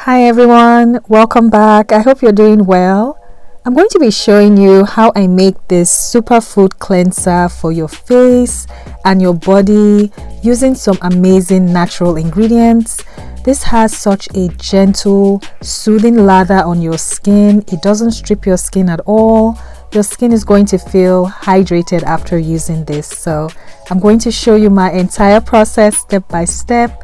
Hi everyone, welcome back. I hope you're doing well. I'm going to be showing you how I make this superfood cleanser for your face and your body using some amazing natural ingredients. This has such a gentle, soothing lather on your skin. It doesn't strip your skin at all. Your skin is going to feel hydrated after using this. So I'm going to show you my entire process step by step.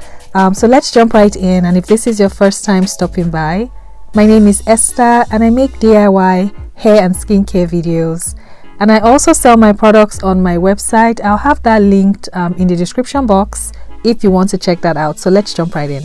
So let's jump right in, and if this is your first time stopping by, my name is Esther and I make DIY hair and skincare videos, and I also sell my products on my website. I'll have that linked in the description box if you want to check that out. So let's jump right in.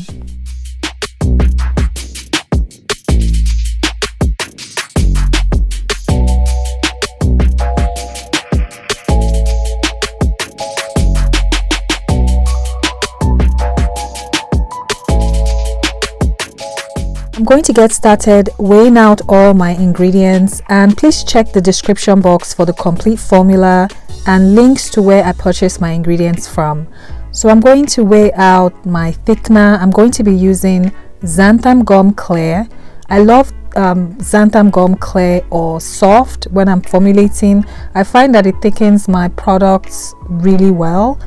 I'm going to get started weighing out all my ingredients, and please check the description box for the complete formula and links to where I purchased my ingredients from. So I'm going to weigh out my thickener. I'm going to be using xanthan gum clear. I love xanthan gum clear or soft when I'm formulating. I find that it thickens my products really well.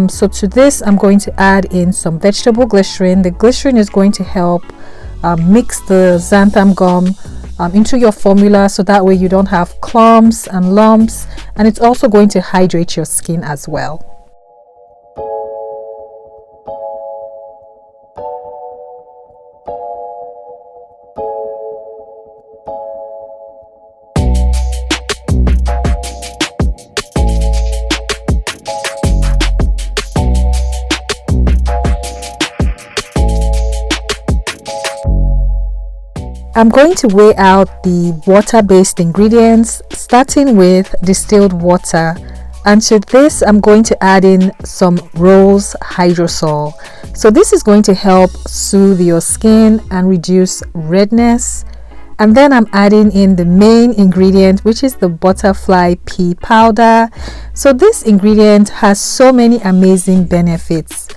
So to this I'm going to add in some vegetable glycerin. The glycerin is going to help mix the xanthan gum into your formula, so that way you don't have clumps and lumps, and it's also going to hydrate your skin as well. I'm going to weigh out the water-based ingredients, starting with distilled water, and to this I'm going to add in some rose hydrosol. So this is going to help soothe your skin and reduce redness. And then I'm adding in the main ingredient, which is the butterfly pea powder. So this ingredient has so many amazing benefits.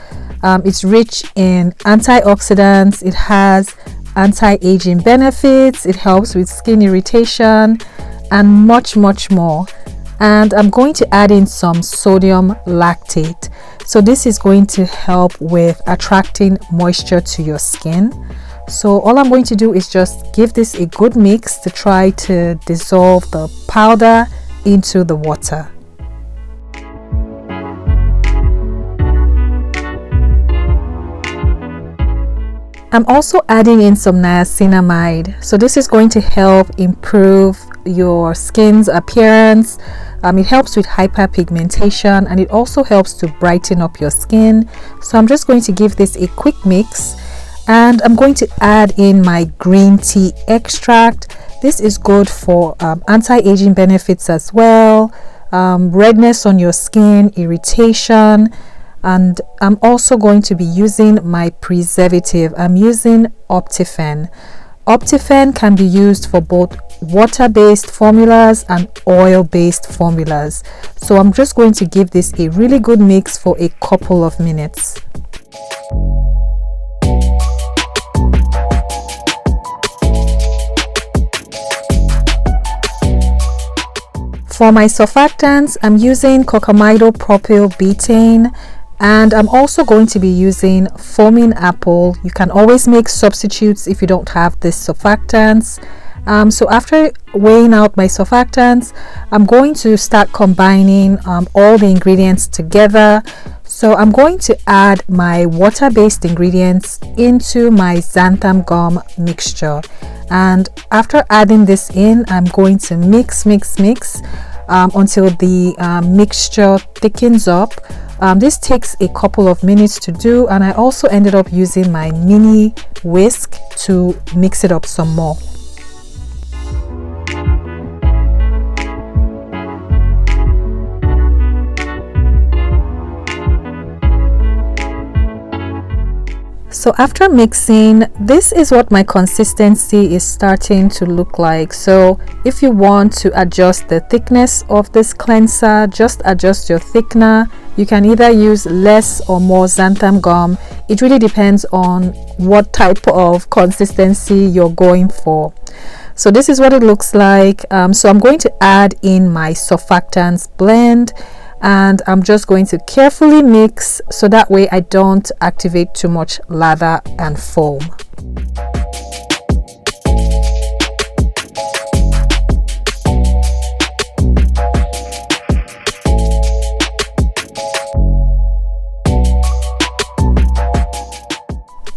It's rich in antioxidants, it has anti-aging benefits, it helps with skin irritation, and much more. And I'm going to add in some sodium lactate. So this is going to help with attracting moisture to your skin. So all I'm going to do is just give this a good mix to try to dissolve the powder into the water. I'm also adding in some niacinamide. So this is going to help improve your skin's appearance. It helps with hyperpigmentation, and it also helps to brighten up your skin. So I'm just going to give this a quick mix, and I'm going to add in my green tea extract. This is good for anti-aging benefits as well, redness on your skin, irritation. And I'm also going to be using my preservative. I'm using Optifen. Optifen can be used for both water-based formulas and oil-based formulas. So I'm just going to give this a really good mix for a couple of minutes. For my surfactants, I'm using cocamidopropyl betaine, and I'm also going to be using foaming apple. You can always make substitutes if you don't have this surfactants. So after weighing out my surfactants, I'm going to start combining all the ingredients together. So I'm going to add my water-based ingredients into my xanthan gum mixture, and after adding this in, I'm going to mix until the mixture thickens up. This takes a couple of minutes to do, and I also ended up using my mini whisk to mix it up some more. So after mixing, this is what my consistency is starting to look like. So if you want to adjust the thickness of this cleanser, just adjust your thickener. You can either use less or more xanthan gum. It really depends on what type of consistency you're going for. So this is what it looks like. So I'm going to add in my surfactants blend, and I'm just going to carefully mix so that way I don't activate too much lather and foam.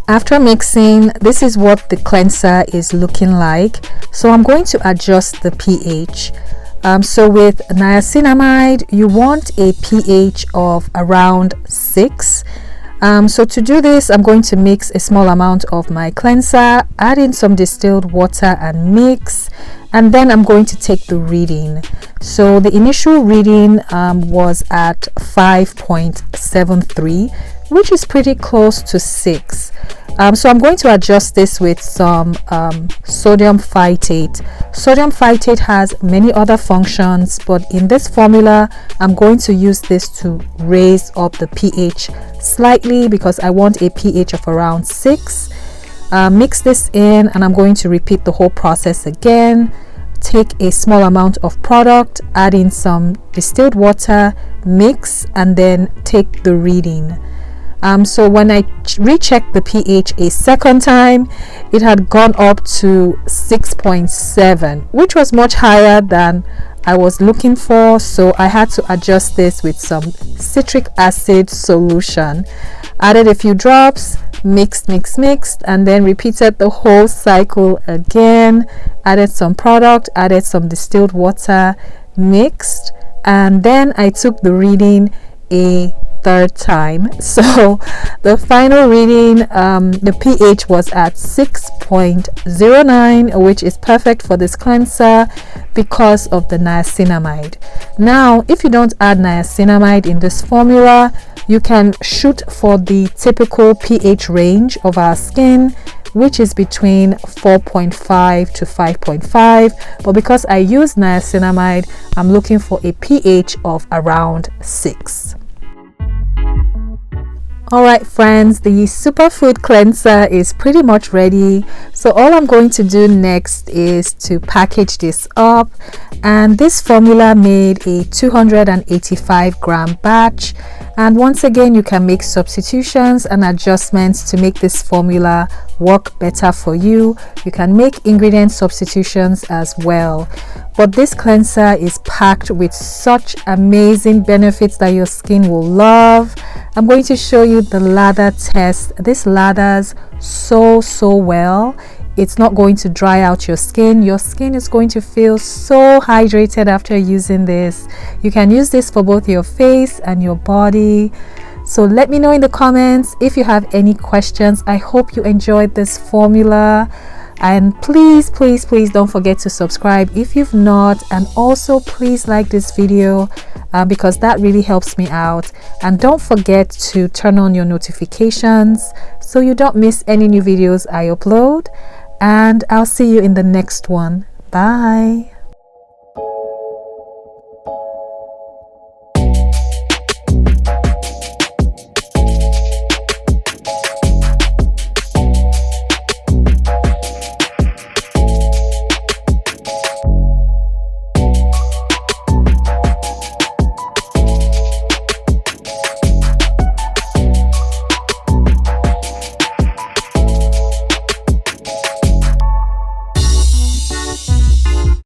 After mixing, this is what the cleanser is looking like. So I'm going to adjust the pH. So with niacinamide, you want a pH of around 6. So to do this, I'm going to mix a small amount of my cleanser, add in some distilled water and mix, and then I'm going to take the reading. So the initial reading was at 5.73, which is pretty close to 6. So I'm going to adjust this with some sodium phytate. Sodium phytate has many other functions, but in this formula I'm going to use this to raise up the pH slightly because I want a pH of around 6. Mix this in, and I'm going to repeat the whole process again. Take a small amount of product, add in some distilled water, mix, and then take the reading. So when I rechecked the pH a second time, it had gone up to 6.7, which was much higher than I was looking for. So I had to adjust this with some citric acid solution. Added a few drops, mixed, and then repeated the whole cycle again. Added some product, added some distilled water, mixed, and then I took the reading a third time. So the final reading, the pH was at 6.09, which is perfect for this cleanser because of the niacinamide. Now if you don't add niacinamide in this formula, you can shoot for the typical pH range of our skin, which is between 4.5 to 5.5, but because I use niacinamide, I'm looking for a pH of around 6. Alright friends, the superfood cleanser is pretty much ready. So all I'm going to do next is to package this up, and this formula made a 285 gram batch, and once again you can make substitutions and adjustments to make this formula work better for you. You can make ingredient substitutions as well. But this cleanser is packed with such amazing benefits that your skin will love. I'm going to show you the lather test. This lathers so well. It's not going to dry out your skin. Your skin is going to feel so hydrated after using this. You can use this for both your face and your body. So let me know in the comments if you have any questions. I hope you enjoyed this formula. And please don't forget to subscribe if you've not, and also please like this video because that really helps me out. And don't forget to turn on your notifications so you don't miss any new videos I upload, and I'll see you in the next one. Bye.